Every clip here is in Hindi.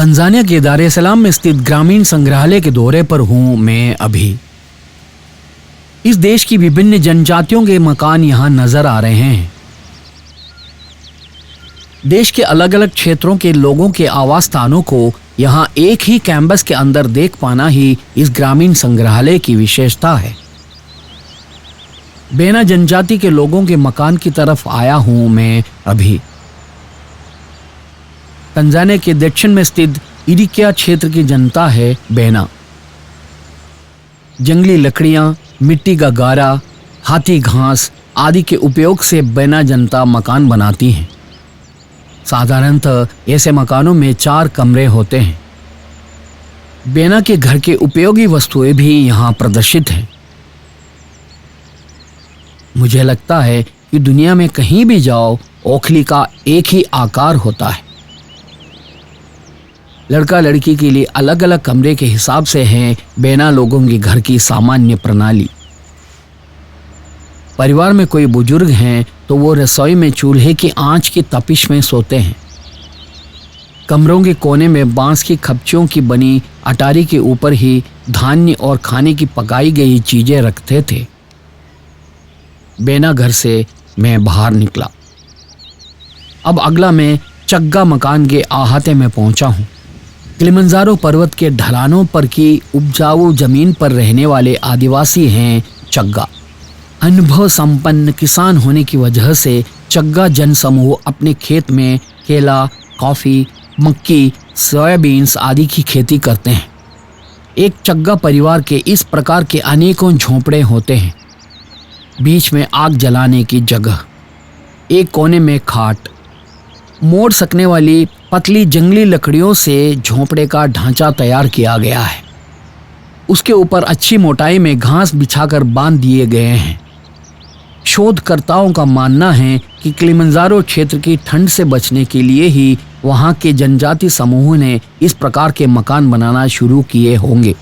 तंजानिया के दार सलाम में स्थित ग्रामीण संग्रहालय के दौरे पर हूं मैं अभी। इस देश की विभिन्न जनजातियों के मकान यहां नजर आ रहे हैं। देश के अलग अलग क्षेत्रों के लोगों के आवास स्थानों को यहां एक ही कैंपस के अंदर देख पाना ही इस ग्रामीण संग्रहालय की विशेषता है। बेना जनजाति के लोगों के मकान की तरफ आया हूं मैं अभी। तंजानिया के दक्षिण में स्थित इरिक्या क्षेत्र की जनता है बेना। जंगली लकड़ियां, मिट्टी का गारा, हाथी घास आदि के उपयोग से बेना जनता मकान बनाती हैं। साधारणतः ऐसे मकानों में 4 कमरे होते हैं। बेना के घर के उपयोगी वस्तुएं भी यहाँ प्रदर्शित हैं। मुझे लगता है कि दुनिया में कहीं भी जाओ, ओखली का एक ही आकार होता है। लड़का लड़की के लिए अलग अलग कमरे के हिसाब से हैं बेना लोगों के घर की सामान्य प्रणाली। परिवार में कोई बुजुर्ग हैं तो वो रसोई में चूल्हे की आंच की तपिश में सोते हैं। कमरों के कोने में बांस की खपचियों की बनी अटारी के ऊपर ही धान्य और खाने की पकाई गई चीजें रखते थे। बेना घर से मैं बाहर निकला। अब अगला मैं चग्गा मकान के अहाते में पहुंचा हूं। किलिमंजारो पर्वत के ढलानों पर की उपजाऊ जमीन पर रहने वाले आदिवासी हैं चग्गा। अनुभव संपन्न किसान होने की वजह से चग्गा जन समूह अपने खेत में केला, कॉफी, मक्की, सोयाबीन्स आदि की खेती करते हैं। एक चग्गा परिवार के इस प्रकार के अनेकों झोंपड़े होते हैं। बीच में आग जलाने की जगह, एक कोने में खाट, मोड़ सकने वाली पतली जंगली लकड़ियों से झोंपड़े का ढांचा तैयार किया गया है। उसके ऊपर अच्छी मोटाई में घास बिछाकर बांध दिए गए हैं। शोधकर्ताओं का मानना है कि किलिमंजारो क्षेत्र की ठंड से बचने के लिए ही वहां के जनजाति समूह ने इस प्रकार के मकान बनाना शुरू किए होंगे।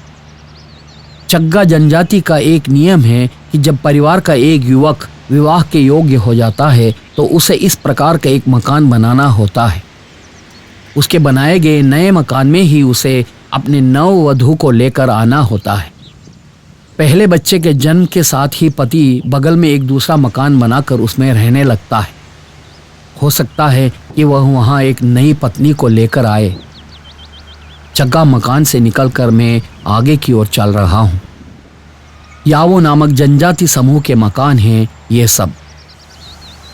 चग्गा जनजाति का एक नियम है कि जब परिवार का एक युवक विवाह के योग्य हो जाता है तो उसे इस प्रकार का एक मकान बनाना होता है। उसके बनाए गए नए मकान में ही उसे अपने नववधू को लेकर आना होता है। पहले बच्चे के जन्म के साथ ही पति बगल में एक दूसरा मकान बनाकर उसमें रहने लगता है। हो सकता है कि वह वहां एक नई पत्नी को लेकर आए। चग्गा मकान से निकलकर मैं आगे की ओर चल रहा हूं। यावो नामक जनजाति समूह के मकान हैं ये सब।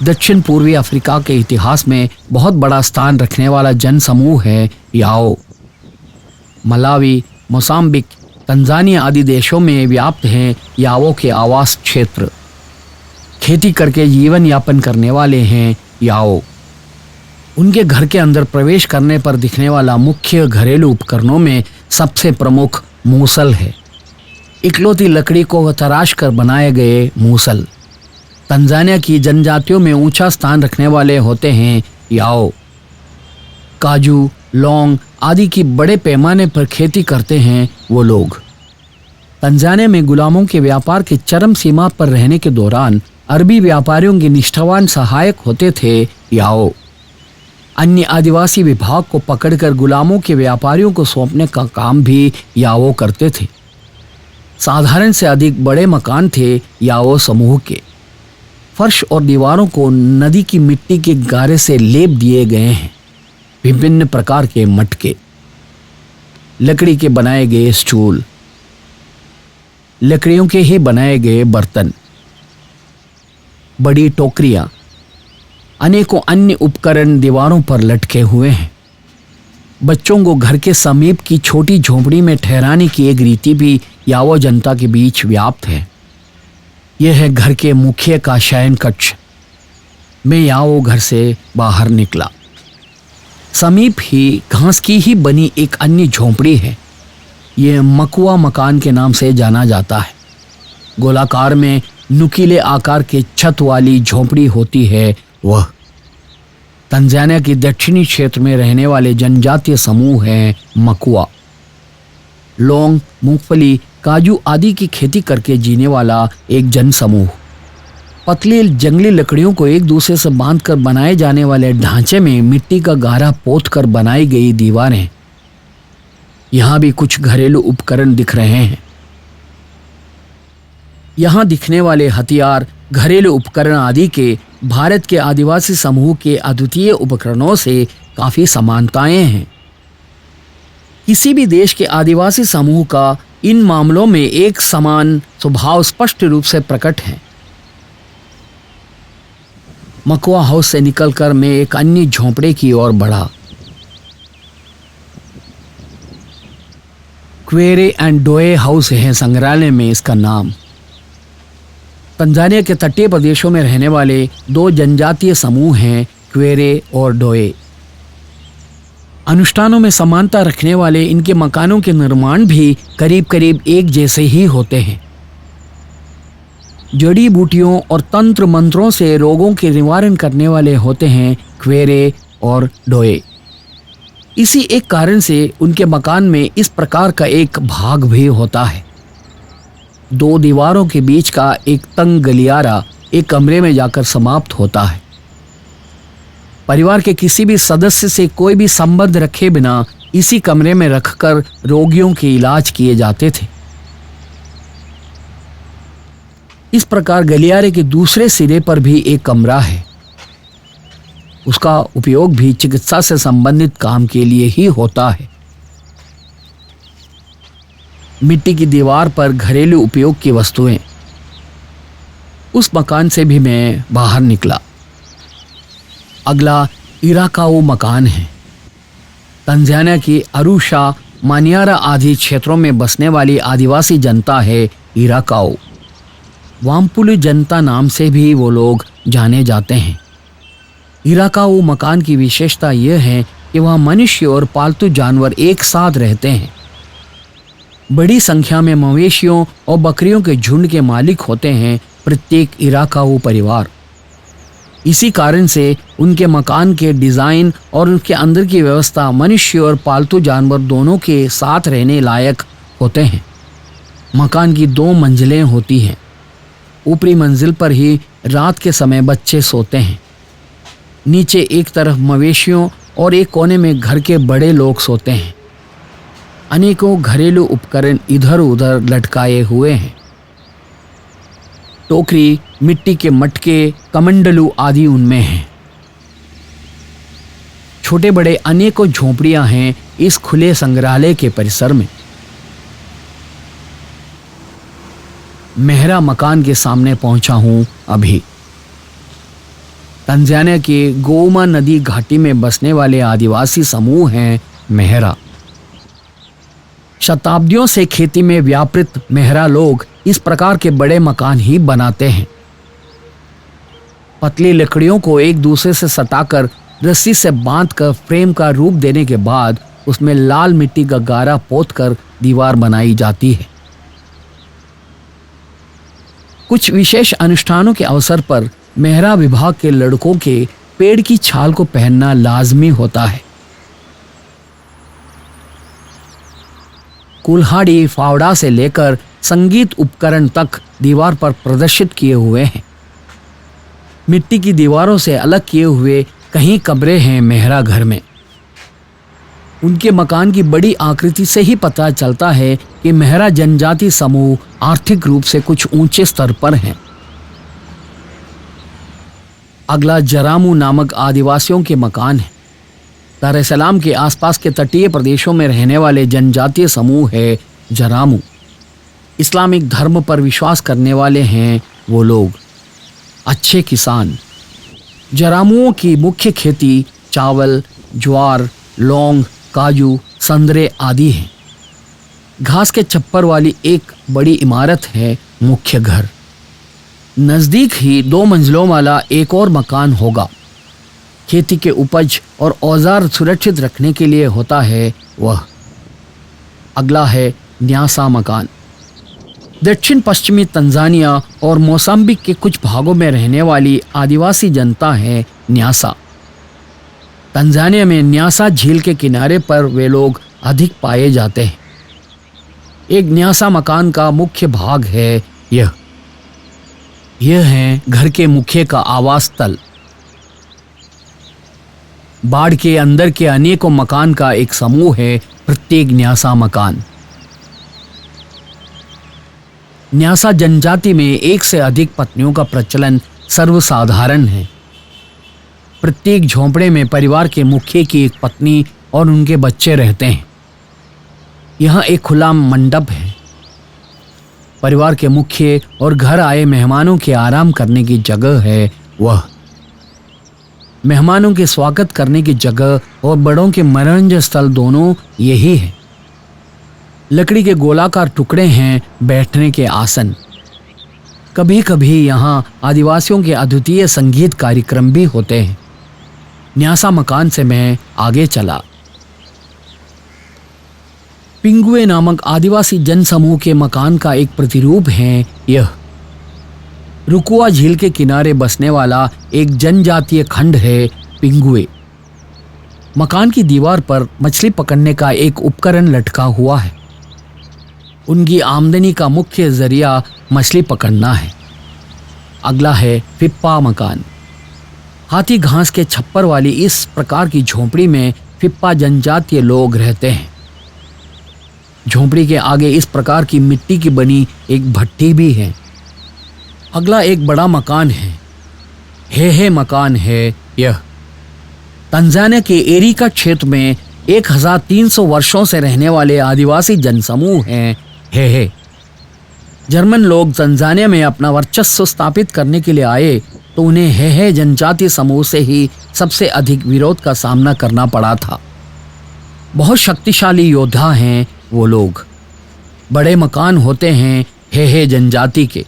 दक्षिण पूर्वी अफ्रीका के इतिहास में बहुत बड़ा स्थान रखने वाला जन समूह है याओ। मलावी, मोजाम्बिक, तंजानिया आदि देशों में व्याप्त हैं यावो के आवास क्षेत्र। खेती करके जीवन यापन करने वाले हैं याओ। उनके घर के अंदर प्रवेश करने पर दिखने वाला मुख्य घरेलू उपकरणों में सबसे प्रमुख मूसल है। इकलौती लकड़ी को तराश कर बनाए गए मूसल तंजानिया की जनजातियों में ऊंचा स्थान रखने वाले होते हैं याओ। काजू, लौंग आदि की बड़े पैमाने पर खेती करते हैं वो लोग। तंजानिया में गुलामों के व्यापार की चरम सीमा पर रहने के दौरान अरबी व्यापारियों के निष्ठावान सहायक होते थे याओ। अन्य आदिवासी विभाग को पकड़कर गुलामों के व्यापारियों को सौंपने का काम भी याओ करते थे। साधारण से अधिक बड़े मकान थे याओ समूह के। फर्श और दीवारों को नदी की मिट्टी के गारे से लेप दिए गए हैं। विभिन्न प्रकार के मटके, लकड़ी के बनाए गए स्टूल, लकड़ियों के ही बनाए गए बर्तन, बड़ी टोकरियां, अनेकों अन्य उपकरण दीवारों पर लटके हुए हैं। बच्चों को घर के समीप की छोटी झोंपड़ी में ठहराने की एक रीति भी यावो जनता के बीच व्याप्त है। यह है घर के मुखिया का शयन कक्ष। मैं यावो घर से बाहर निकला। समीप ही घास की ही बनी एक अन्य झोंपड़ी है। यह मकुआ मकान के नाम से जाना जाता है। गोलाकार में नुकीले आकार के छत वाली झोंपड़ी होती है वह। तंजानिया के दक्षिणी क्षेत्र में रहने वाले जनजातीय समूह हैं मकुआ। लौंग, मूंगफली, काजू आदि की खेती करके जीने वाला एक जन समूह। पतली जंगली लकड़ियों को एक दूसरे से बांधकर बनाए जाने वाले ढांचे में मिट्टी का गारा पोत कर बनाई गई दीवारें, यहाँ भी कुछ घरेलू उपकरण दिख रहे हैं। यहाँ दिखने वाले हथियार, घरेलू उपकरण आदि के भारत के आदिवासी समूह के अद्वितीय उपकरणों से काफी समानताएं हैं। किसी भी देश के आदिवासी समूह का इन मामलों में एक समान स्वभाव स्पष्ट रूप से प्रकट है। मकवा हाउस से निकलकर मैं एक अन्य झोंपड़े की ओर बढ़ा। क्वेरे एंड डोए हाउस है संग्रहालय में इसका नाम। तंजानिया के तटीय प्रदेशों में रहने वाले दो जनजातीय समूह हैं, क्वेरे और डोए। अनुष्ठानों में समानता रखने वाले इनके मकानों के निर्माण भी करीब करीब एक जैसे ही होते हैं। जड़ी बूटियों और तंत्र मंत्रों से रोगों के निवारण करने वाले होते हैं क्वेरे और डोए। इसी एक कारण से उनके मकान में इस प्रकार का एक भाग भी होता है। दो दीवारों के बीच का एक तंग गलियारा एक कमरे में जाकर समाप्त होता है। परिवार के किसी भी सदस्य से कोई भी संबंध रखे बिना इसी कमरे में रखकर रोगियों के इलाज किए जाते थे। इस प्रकार गलियारे के दूसरे सिरे पर भी एक कमरा है। उसका उपयोग भी चिकित्सा से संबंधित काम के लिए ही होता है। मिट्टी की दीवार पर घरेलू उपयोग की वस्तुएं। उस मकान से भी मैं बाहर निकला। अगला इराकाऊ मकान है। तंजानिया की अरुशा, मानियारा आदि क्षेत्रों में बसने वाली आदिवासी जनता है इराकाऊ। वामपुली जनता नाम से भी वो लोग जाने जाते हैं। इराकाऊ मकान की विशेषता यह है कि वहाँ मनुष्य और पालतू जानवर एक साथ रहते हैं। बड़ी संख्या में मवेशियों और बकरियों के झुंड के मालिक होते हैं प्रत्येक इराकाऊ परिवार। इसी कारण से उनके मकान के डिजाइन और उनके अंदर की व्यवस्था मनुष्य और पालतू जानवर दोनों के साथ रहने लायक होते हैं। मकान की 2 मंजिलें होती हैं। ऊपरी मंजिल पर ही रात के समय बच्चे सोते हैं। नीचे एक तरफ मवेशियों और एक कोने में घर के बड़े लोग सोते हैं। अनेकों घरेलू उपकरण इधर उधर लटकाए हुए हैं। टोकरी, मिट्टी के मटके, कमंडलू आदि उनमें हैं। छोटे बड़े अनेकों झोंपड़ियां हैं इस खुले संग्रहालय के परिसर में। मेहरा मकान के सामने पहुंचा हूं अभी। तंजानिया के गोमा नदी घाटी में बसने वाले आदिवासी समूह हैं मेहरा। शताब्दियों से खेती में व्यापृत मेहरा लोग इस प्रकार के बड़े मकान ही बनाते हैं। पतली लकड़ियों को एक दूसरे से सटाकर रस्सी से बांधकर फ्रेम का रूप देने के बाद उसमें लाल मिट्टी का गारा पोतकर दीवार बनाई जाती है। कुछ विशेष अनुष्ठानों के अवसर पर मेहरा विभाग के लड़कों के पेड़ की छाल को पहनना लाजमी होता है। कुल्हाड़ी, फावड़ा से लेकर संगीत उपकरण तक दीवार पर प्रदर्शित किए हुए हैं। मिट्टी की दीवारों से अलग किए हुए कहीं कमरे हैं मेहरा घर में। उनके मकान की बड़ी आकृति से ही पता चलता है कि मेहरा जनजाति समूह आर्थिक रूप से कुछ ऊंचे स्तर पर हैं। अगला जरामू नामक आदिवासियों के मकान है। दार एस सलाम के आसपास के तटीय प्रदेशों में रहने वाले जनजातीय समूह है जरामू। इस्लामिक धर्म पर विश्वास करने वाले हैं वो लोग। अच्छे किसान। जरामुओं की मुख्य खेती चावल, ज्वार, लौंग, काजू, संतरे आदि हैं। घास के छप्पर वाली एक बड़ी इमारत है मुख्य घर। नजदीक ही 2 मंजिलों वाला एक और मकान होगा। खेती के उपज और औजार सुरक्षित रखने के लिए होता है वह। अगला है न्यासा मकान। दक्षिण पश्चिमी तंजानिया और मोजाम्बिक के कुछ भागों में रहने वाली आदिवासी जनता है न्यासा। तंजानिया में न्यासा झील के किनारे पर वे लोग अधिक पाए जाते हैं। एक न्यासा मकान का मुख्य भाग है यह है घर के मुखिया का आवास स्थल। बाढ़ के अंदर के अनेकों मकान का एक समूह है प्रत्येक न्यासा मकान। न्यासा जनजाति में एक से अधिक पत्नियों का प्रचलन सर्वसाधारण है। प्रत्येक झोंपड़े में परिवार के मुखिया की एक पत्नी और उनके बच्चे रहते हैं। यहाँ एक खुला मंडप है। परिवार के मुखिया और घर आए मेहमानों के आराम करने की जगह है। वह मेहमानों के स्वागत करने की जगह और बड़ों के मनोरंजन स्थल दोनों यही है। लकड़ी के गोलाकार टुकड़े हैं बैठने के आसन। कभी कभी यहाँ आदिवासियों के अद्वितीय संगीत कार्यक्रम भी होते हैं। न्यासा मकान से मैं आगे चला। पिंगुए नामक आदिवासी जनसमूह के मकान का एक प्रतिरूप है यह। रुकुआ झील के किनारे बसने वाला एक जनजातीय खंड है पिंगुए। मकान की दीवार पर मछली पकड़ने का एक उपकरण लटका हुआ है। उनकी आमदनी का मुख्य जरिया मछली पकड़ना है। अगला है फिप्पा मकान। हाथी घास के छप्पर वाली इस प्रकार की झोंपड़ी में फिप्पा जनजातीय लोग रहते हैं। झोंपड़ी के आगे इस प्रकार की मिट्टी की बनी एक भट्टी भी है। अगला एक बड़ा मकान है। हे मकान है यह। तंजानिया के एरिका क्षेत्र में 1300 वर्षों से रहने वाले आदिवासी जनसमूह हैं हे। जर्मन लोग तंजानिया में अपना वर्चस्व स्थापित करने के लिए आए तो उन्हें हे जनजातीय समूह से ही सबसे अधिक विरोध का सामना करना पड़ा था। बहुत शक्तिशाली योद्धा हैं वो लोग। बड़े मकान होते हैं हे जनजाति के।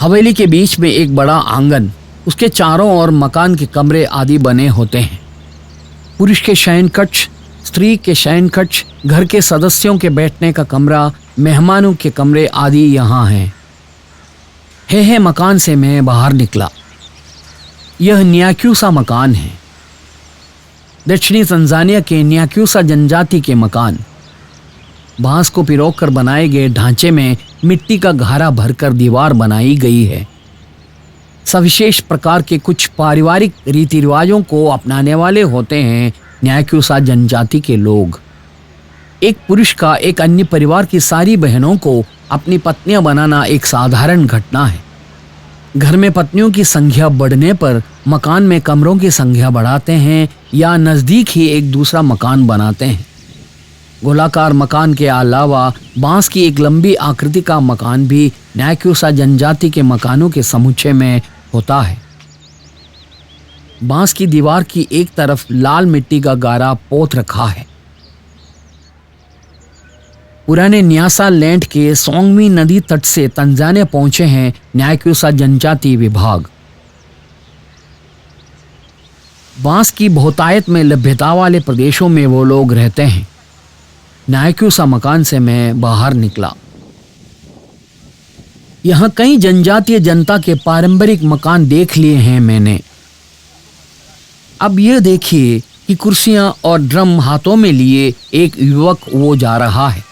हवेली के बीच में एक बड़ा आंगन, उसके चारों ओर मकान के कमरे आदि बने होते हैं। पुरुष के शयन कक्ष, स्त्री के शयन कक्ष, घर के सदस्यों के बैठने का कमरा, मेहमानों के कमरे आदि यहाँ हैं। हे मकान से मैं बाहर निकला। यह न्याक्यूसा मकान है। दक्षिणी तंजानिया के न्याक्यूसा जनजाति के मकान। बांस को पिरोकर बनाए गए ढांचे में मिट्टी का घारा भरकर दीवार बनाई गई है। सविशेष प्रकार के कुछ पारिवारिक रीति रिवाजों को अपनाने वाले होते हैं न्याक्यूसा जनजाति के लोग। एक पुरुष का एक अन्य परिवार की सारी बहनों को अपनी पत्नियां बनाना एक साधारण घटना है। घर में पत्नियों की संख्या बढ़ने पर मकान में कमरों की संख्या बढ़ाते हैं या नजदीक ही एक दूसरा मकान बनाते हैं। गोलाकार मकान के अलावा बांस की एक लंबी आकृति का मकान भी न्याक्यूसा जनजाति के मकानों के समुच्चय में होता है। बांस की दीवार की एक तरफ लाल मिट्टी का गारा पोत रखा है। पुराने न्यासा लैंड के सोंगमी नदी तट से तंजानिया पहुंचे हैं न्याक्यूसा जनजाति विभाग। बांस की बहुतायत में लभ्यता वाले प्रदेशों में वो लोग रहते हैं। न्याक्यूसा मकान से मैं बाहर निकला। यहाँ कई जनजातीय जनता के पारंपरिक मकान देख लिए हैं मैंने। अब यह देखिए कि कुर्सियां और ड्रम हाथों में लिए एक युवक वो जा रहा है।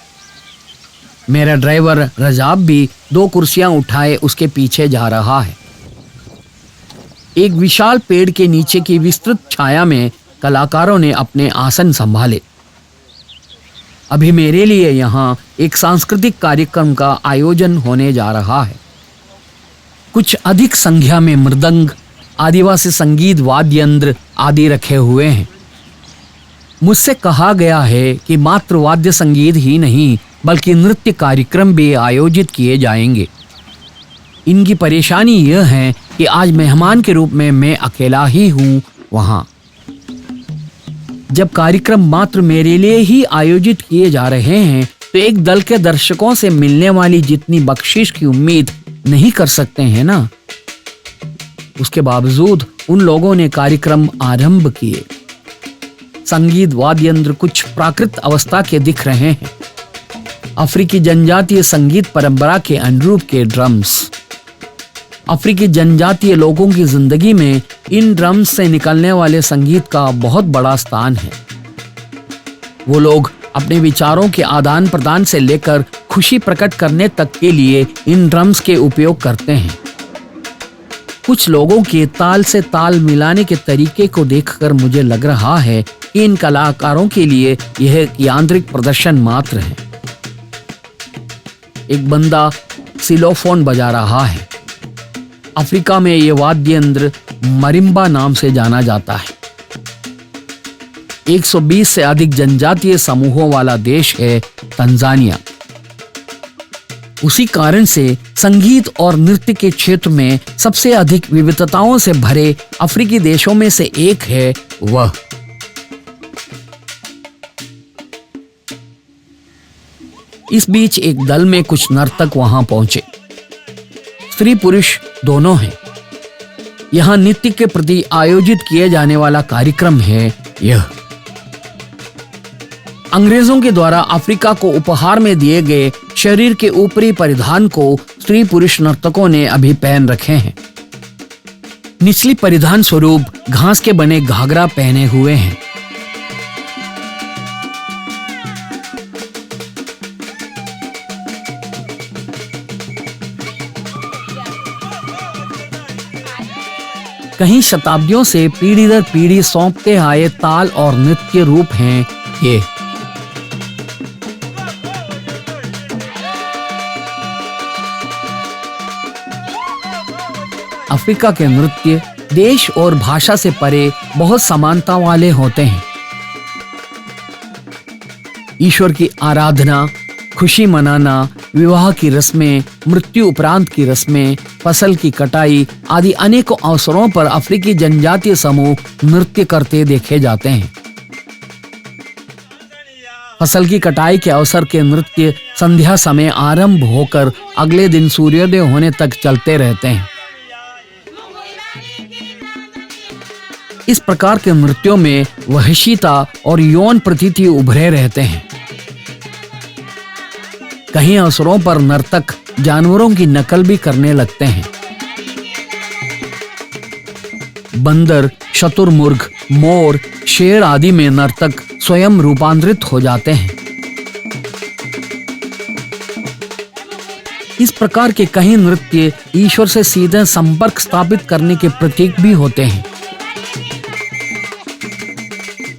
मेरा ड्राइवर रजाब भी 2 कुर्सियां उठाए उसके पीछे जा रहा है। एक विशाल पेड़ के नीचे की विस्तृत छाया में कलाकारों ने अपने आसन संभाले। अभी मेरे लिए यहाँ एक सांस्कृतिक कार्यक्रम का आयोजन होने जा रहा है। कुछ अधिक संख्या में मृदंग, आदिवासी संगीत वाद्य यंत्र आदि रखे हुए हैं। मुझसे कहा गया है कि मात्र वाद्य संगीत ही नहीं बल्कि नृत्य कार्यक्रम भी आयोजित किए जाएंगे। इनकी परेशानी यह है कि आज मेहमान के रूप में मैं अकेला ही हूँ वहाँ। जब कार्यक्रम मात्र मेरे लिए ही आयोजित किए जा रहे हैं तो एक दल के दर्शकों से मिलने वाली जितनी बख्शीश की उम्मीद नहीं कर सकते हैं ना। उसके बावजूद उन लोगों ने कार्यक्रम आरंभ किए। संगीत वाद्य यंत्र कुछ प्राकृत अवस्था के दिख रहे हैं। अफ्रीकी जनजातीय संगीत परंपरा के अनुरूप के ड्रम्स। अफ्रीकी जनजातीय लोगों की जिंदगी में इन ड्रम्स से निकलने वाले संगीत का बहुत बड़ा स्थान है। वो लोग अपने विचारों के आदान प्रदान से लेकर खुशी प्रकट करने तक के लिए इन ड्रम्स के उपयोग करते हैं। कुछ लोगों के ताल से ताल मिलाने के तरीके को देखकर मुझे लग रहा है कि इन कलाकारों के लिए यह एक यांत्रिक प्रदर्शन मात्र है। एक बंदा सिलोफोन बजा रहा है। अफ्रीका में यह वाद्य यंत्र मरिम्बा नाम से जाना जाता है। 120 से अधिक जनजातीय समूहों वाला देश है तंजानिया। उसी कारण से संगीत और नृत्य के क्षेत्र में सबसे अधिक विविधताओं से भरे अफ्रीकी देशों में से एक है वह। इस बीच एक दल में कुछ नर्तक वहां पहुंचे। स्त्री पुरुष दोनों हैं। यहां नृत्य के प्रति आयोजित किए जाने वाला कार्यक्रम है यह। अंग्रेजों के द्वारा अफ्रीका को उपहार में दिए गए शरीर के ऊपरी परिधान को स्त्री पुरुष नर्तकों ने अभी पहन रखे हैं। निचली परिधान स्वरूप घास के बने घाघरा पहने हुए हैं। कहीं शताब्दियों से पीढ़ी दर पीढ़ी सौंपते आए ताल और नृत्य रूप हैं ये। अफ्रीका के नृत्य देश और भाषा से परे बहुत समानता वाले होते हैं। ईश्वर की आराधना, खुशी मनाना, विवाह की रस्में, मृत्यु उपरांत की रस्में, फसल की कटाई आदि अनेकों अवसरों पर अफ्रीकी जनजातीय समूह नृत्य करते देखे जाते हैं। फसल की कटाई के अवसर के नृत्य संध्या समय आरंभ होकर अगले दिन सूर्योदय होने तक चलते रहते हैं। इस प्रकार के नृत्यों में वहशीता और यौन प्रतीति उभरे रहते हैं। कहीं अवसरों पर नर्तक जानवरों की नकल भी करने लगते हैं। बंदर, शतुरमुर्ग, मोर, शेर आदि में नर्तक स्वयं रूपांतरित हो जाते हैं। इस प्रकार के कई नृत्य ईश्वर से सीधे संपर्क स्थापित करने के प्रतीक भी होते हैं।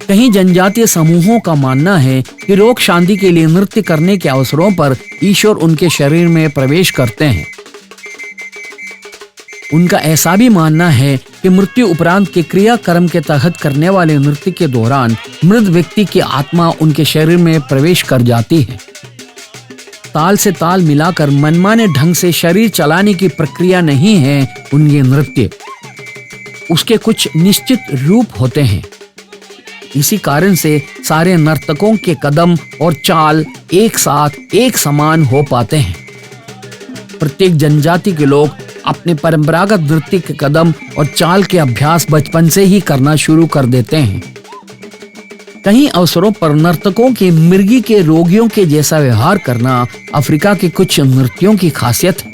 कहीं जनजातीय समूहों का मानना है कि रोग शांति के लिए नृत्य करने के अवसरों पर ईश्वर उनके शरीर में प्रवेश करते हैं। उनका ऐसा भी मानना है कि मृत्यु उपरांत के क्रियाकर्म के तहत करने वाले नृत्य के दौरान मृत व्यक्ति की आत्मा उनके शरीर में प्रवेश कर जाती है। ताल से ताल मिलाकर मनमाने ढंग से शरीर चलाने की प्रक्रिया नहीं है उनके नृत्य। उसके कुछ निश्चित रूप होते हैं। इसी कारण से सारे नर्तकों के कदम और चाल एक साथ एक समान हो पाते हैं। प्रत्येक जनजाति के लोग अपने परंपरागत नृत्य के कदम और चाल के अभ्यास बचपन से ही करना शुरू कर देते हैं। कई अवसरों पर नर्तकों के मिर्गी के रोगियों के जैसा व्यवहार करना अफ्रीका के कुछ नृत्यों की खासियत है।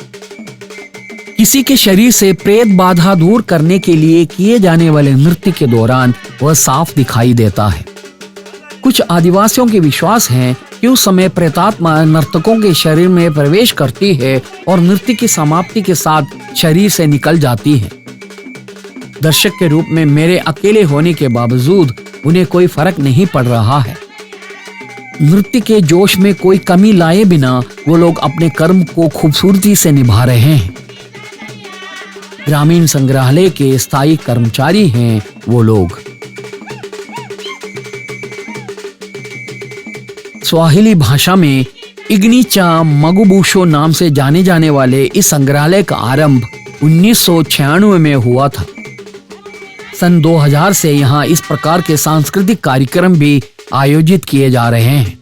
किसी के शरीर से प्रेत बाधा दूर करने के लिए किए जाने वाले नृत्य के दौरान वह साफ दिखाई देता है। कुछ आदिवासियों के विश्वास है कि उस समय प्रेतात्मा नर्तकों के शरीर में प्रवेश करती है और नृत्य की समाप्ति के साथ शरीर से निकल जाती है। दर्शक के रूप में मेरे अकेले होने के बावजूद उन्हें कोई फर्क नहीं पड़ रहा है। नृत्य के जोश में कोई कमी लाए बिना वो लोग अपने कर्म को खूबसूरती से निभा रहे हैं। ग्रामीण संग्रहालय के स्थायी कर्मचारी हैं वो लोग। स्वाहिली भाषा में इग्निचा मगुबुशो नाम से जाने जाने वाले इस संग्रहालय का आरंभ 1996 में हुआ था। सन 2000 से यहाँ इस प्रकार के सांस्कृतिक कार्यक्रम भी आयोजित किए जा रहे हैं।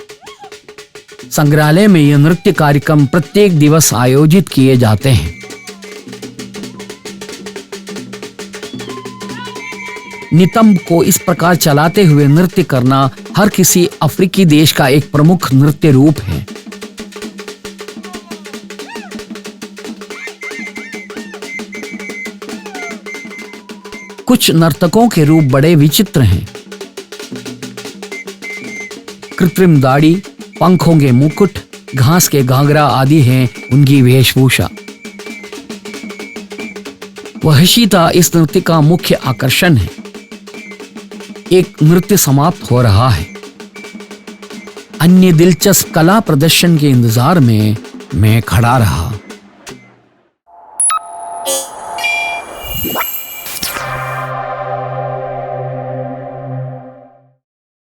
संग्रहालय में यह नृत्य कार्यक्रम प्रत्येक दिवस आयोजित किए जाते हैं। नितंब को इस प्रकार चलाते हुए नृत्य करना हर किसी अफ्रीकी देश का एक प्रमुख नृत्य रूप है। कुछ नर्तकों के रूप बड़े विचित्र हैं। कृत्रिम दाढ़ी, पंखों के मुकुट, घास के घाघरा आदि हैं उनकी वेशभूषा। वहशीता इस नृत्य का मुख्य आकर्षण है। एक नृत्य समाप्त हो रहा है। अन्य दिलचस्प कला प्रदर्शन के इंतजार में मैं खड़ा रहा।